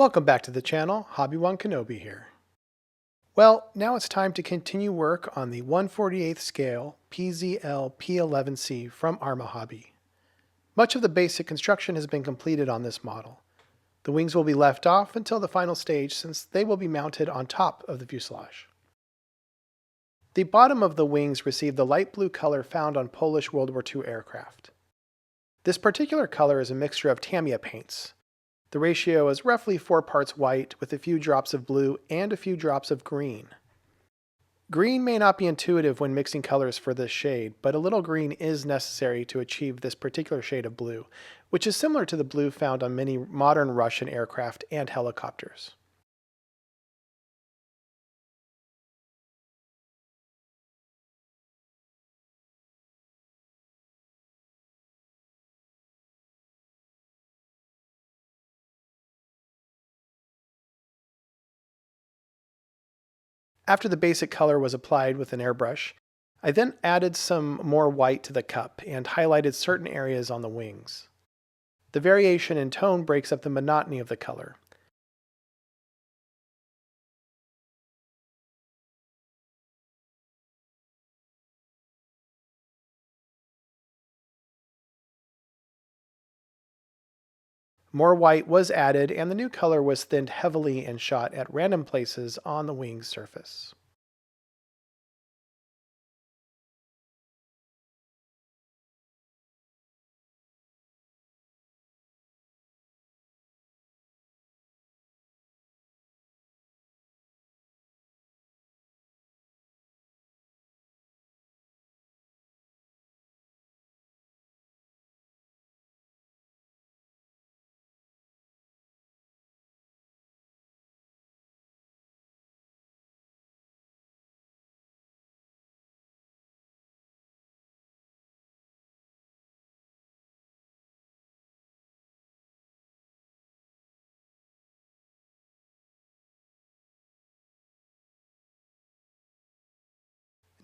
Welcome back to the channel, Hobby One Canopy here. Well, now it's time to continue work on the 1/48th scale PZL P.11c from Arma Hobby. Much of the basic construction has been completed on this model. The wings will be left off until the final stage since they will be mounted on top of the fuselage. The bottom of the wings received the light blue color found on Polish World War II aircraft. This particular color is a mixture of Tamiya paints. The ratio is roughly 4 parts white with a few drops of blue and a few drops of green. Green may not be intuitive when mixing colors for this shade, but a little green is necessary to achieve this particular shade of blue, which is similar to the blue found on many modern Russian aircraft and helicopters. After the basic color was applied with an airbrush, I then added some more white to the cup and highlighted certain areas on the wings. The variation in tone breaks up the monotony of the color. More white was added and the new color was thinned heavily and shot at random places on the wing's surface.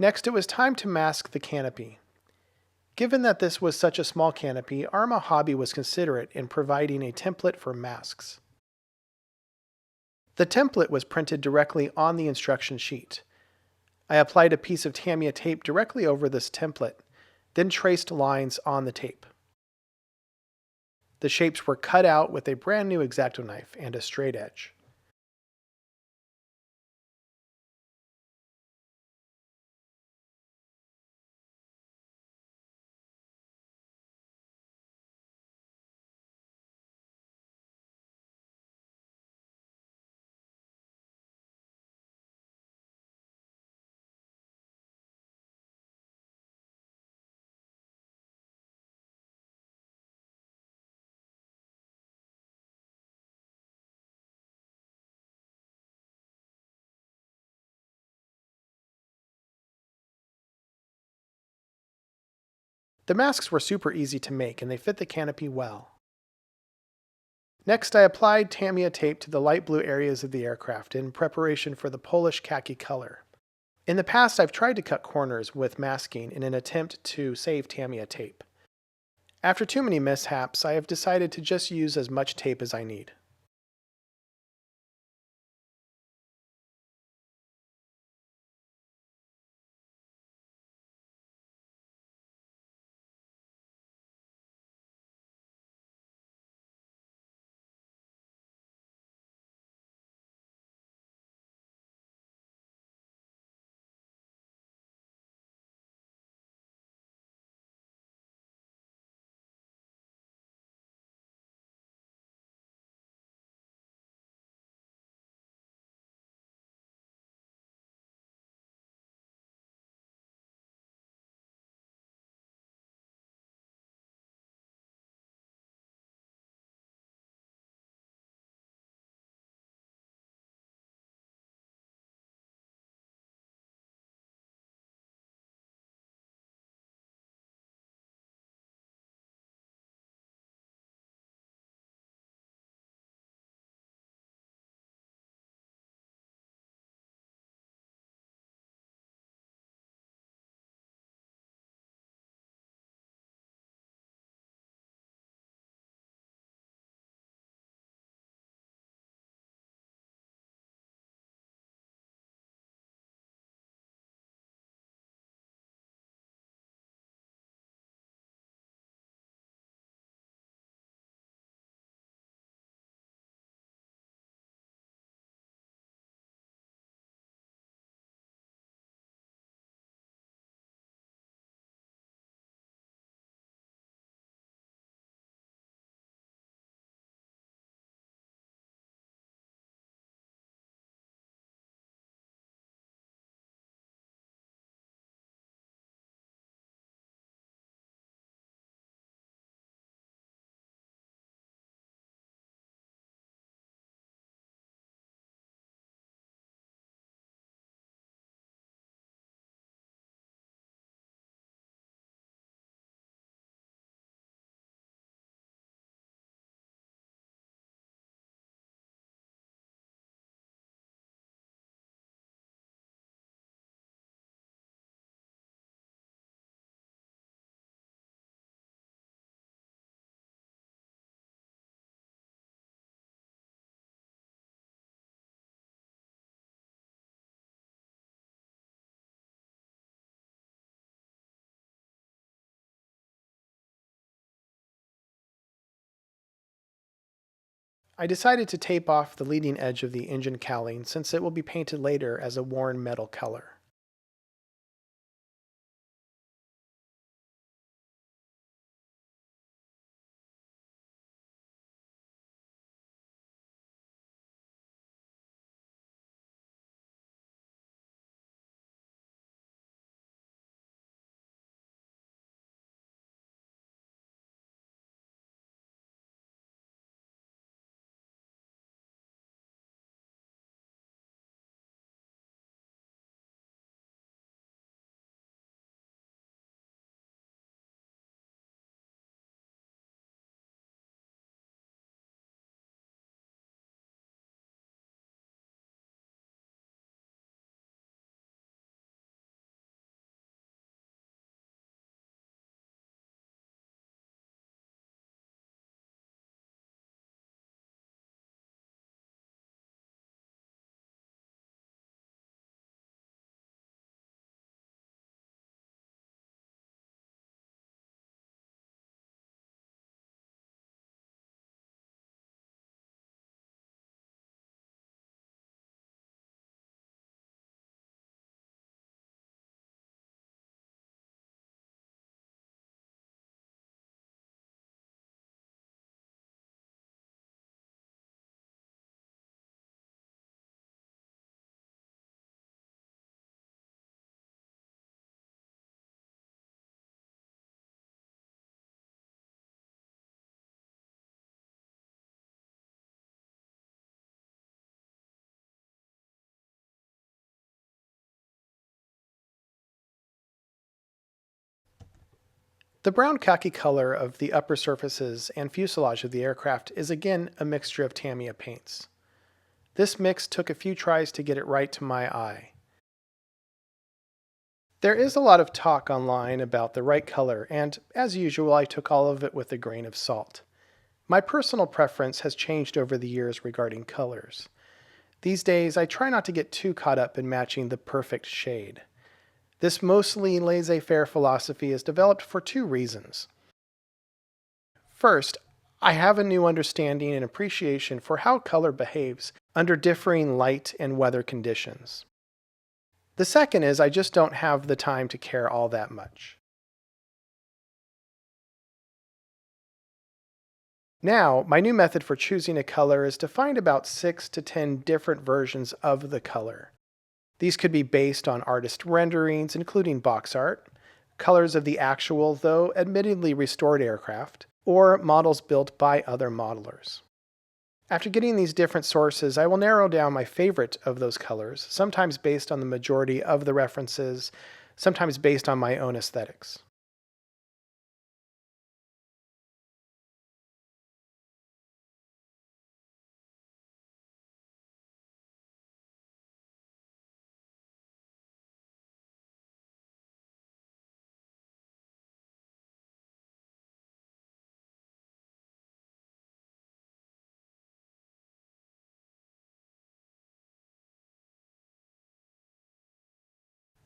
Next, it was time to mask the canopy. Given that this was such a small canopy, Arma Hobby was considerate in providing a template for masks. The template was printed directly on the instruction sheet. I applied a piece of Tamiya tape directly over this template, then traced lines on the tape. The shapes were cut out with a brand new X-Acto knife and a straight edge. The masks were super easy to make and they fit the canopy well. Next, I applied Tamiya tape to the light blue areas of the aircraft in preparation for the Polish khaki color. In the past, I've tried to cut corners with masking in an attempt to save Tamiya tape. After too many mishaps, I have decided to just use as much tape as I need. I decided to tape off the leading edge of the engine cowling since it will be painted later as a worn metal color. The brown khaki color of the upper surfaces and fuselage of the aircraft is again a mixture of Tamiya paints. This mix took a few tries to get it right to my eye. There is a lot of talk online about the right color, and as usual, I took all of it with a grain of salt. My personal preference has changed over the years regarding colors. These days, I try not to get too caught up in matching the perfect shade. This mostly laissez-faire philosophy is developed for two reasons. First, I have a new understanding and appreciation for how color behaves under differing light and weather conditions. The second is I just don't have the time to care all that much. Now, my new method for choosing a color is to find about 6 to 10 different versions of the color. These could be based on artist renderings, including box art, colors of the actual, though admittedly restored aircraft, or models built by other modelers. After getting these different sources, I will narrow down my favorite of those colors, sometimes based on the majority of the references, sometimes based on my own aesthetics.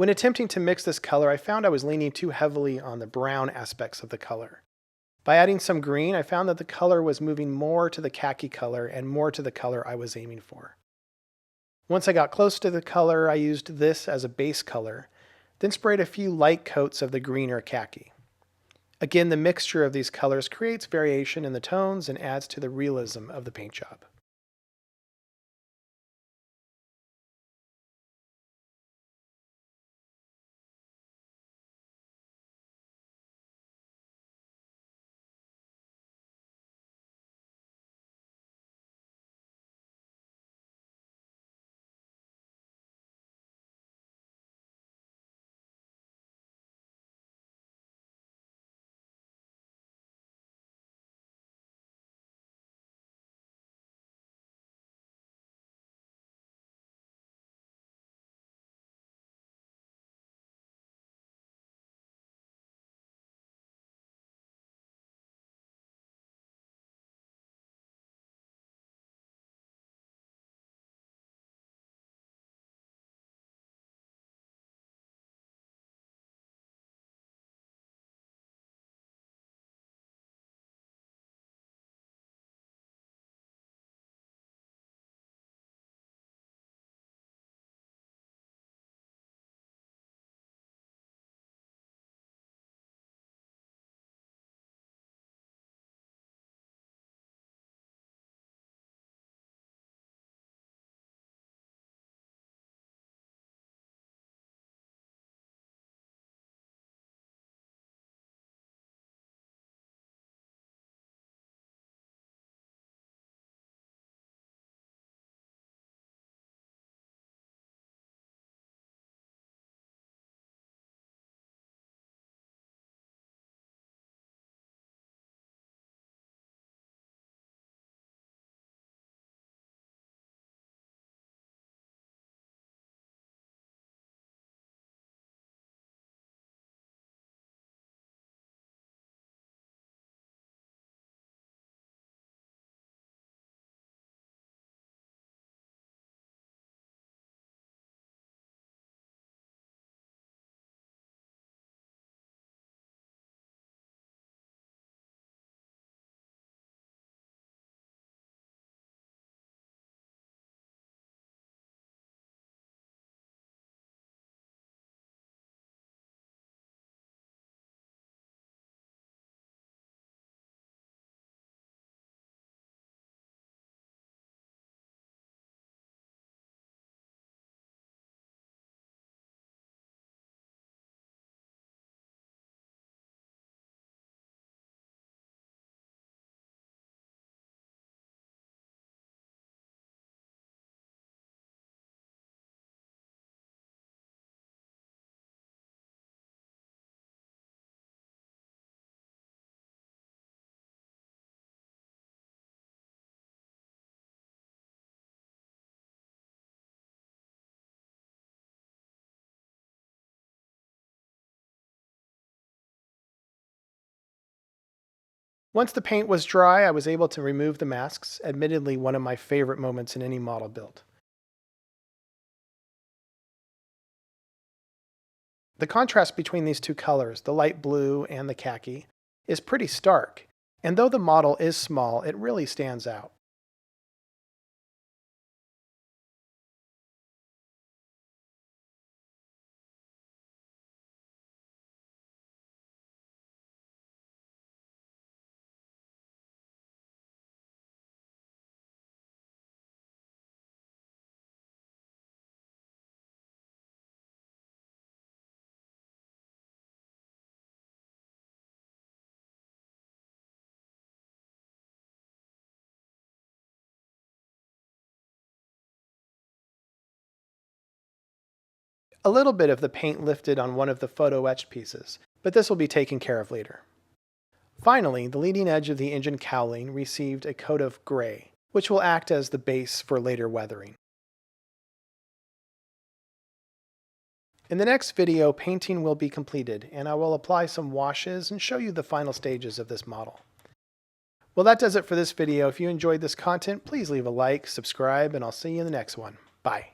When attempting to mix this color, I found I was leaning too heavily on the brown aspects of the color. By adding some green, I found that the color was moving more to the khaki color and more to the color I was aiming for. Once I got close to the color, I used this as a base color, then sprayed a few light coats of the green or khaki. Again, the mixture of these colors creates variation in the tones and adds to the realism of the paint job. Once the paint was dry, I was able to remove the masks, admittedly one of my favorite moments in any model build. The contrast between these two colors, the light blue and the khaki, is pretty stark, and though the model is small, it really stands out. A little bit of the paint lifted on one of the photo etched pieces, but this will be taken care of later. Finally, the leading edge of the engine cowling received a coat of gray, which will act as the base for later weathering. In the next video, painting will be completed, and I will apply some washes and show you the final stages of this model. Well, that does it for this video. If you enjoyed this content, please leave a like, subscribe, and I'll see you in the next one. Bye.